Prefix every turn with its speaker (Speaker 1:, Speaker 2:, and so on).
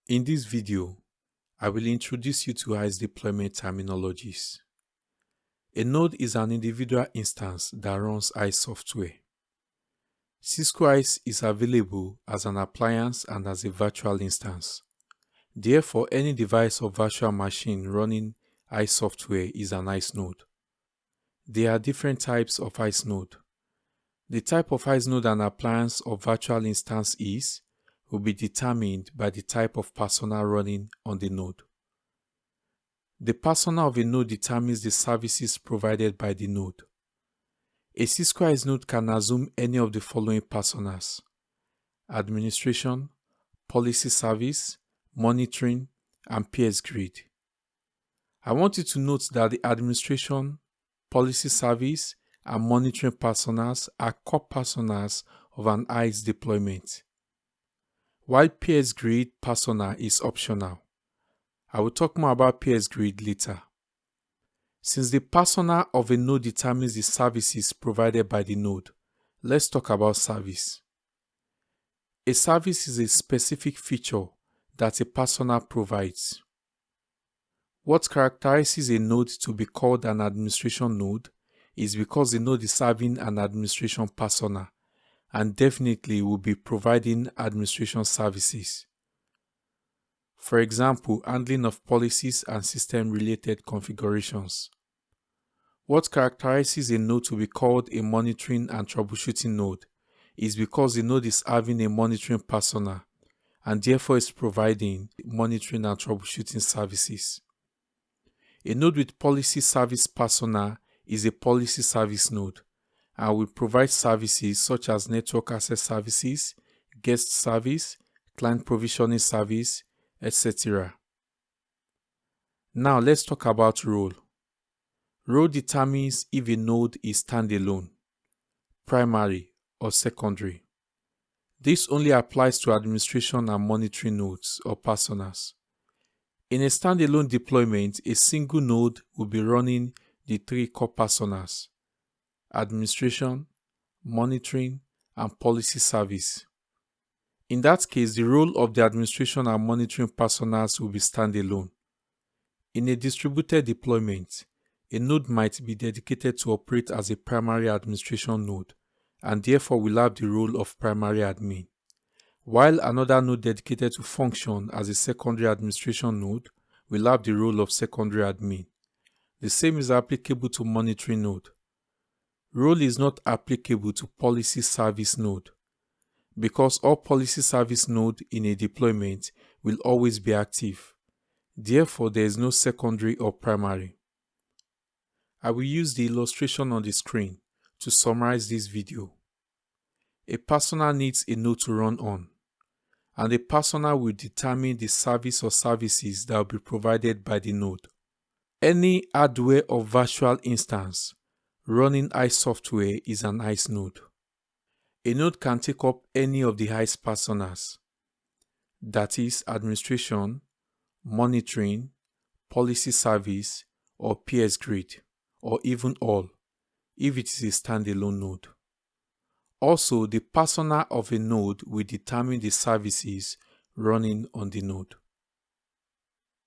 Speaker 1: In this video, I will introduce you to ISE Deployment Terminologies. A node is an individual instance that runs ISE software. Cisco ISE is available as an appliance and as a virtual instance. Therefore, any device or virtual machine running ISE software is an ISE node. There are different types of ISE node. The type of ISE node an appliance or virtual instance will be determined by the type of persona running on the node. The persona of a node determines the services provided by the node. A Cisco ISE node can assume any of the following personas: administration, policy service, monitoring, and PS grid. I want you to note that the administration, policy service, and monitoring personas are core personas of an ISE deployment, while PS grid persona is optional. I will talk more about PS grid later. Since the persona of a node determines the services provided by the node, let's talk about service. A service is a specific feature that a persona provides. What characterizes a node to be called an administration node is because the node is having an administration persona and definitely will be providing administration services. For example, handling of policies and system-related configurations. What characterizes a node to be called a monitoring and troubleshooting node is because the node is having a monitoring persona and therefore is providing monitoring and troubleshooting services. A node with policy service persona is a policy service node and will provide services such as network access services, guest service, client provisioning service, etc. Now let's talk about role. Role determines if a node is standalone, primary, or secondary. This only applies to administration and monitoring nodes or personas. In a standalone deployment, a single node will be running the three core personas: administration, monitoring, and policy service. In that case, the role of the administration and monitoring personas will be standalone. In a distributed deployment, a node might be dedicated to operate as a primary administration node and therefore will have the role of primary admin, while another node dedicated to function as a secondary administration node will have the role of secondary admin. The same is applicable to monitoring node. Role is not applicable to policy service node because all policy service node in a deployment will always be active. Therefore, there is no secondary or primary. I will use the illustration on the screen to summarize this video. A persona needs a node to run on, and the persona will determine the service or services that will be provided by the node. Any hardware or virtual instance running ISE software is an ISE node. A node can take up any of the ISE personas, that is, administration, monitoring, policy service, or PS grid, or even all, if it is a standalone node. Also, the persona of a node will determine the services running on the node.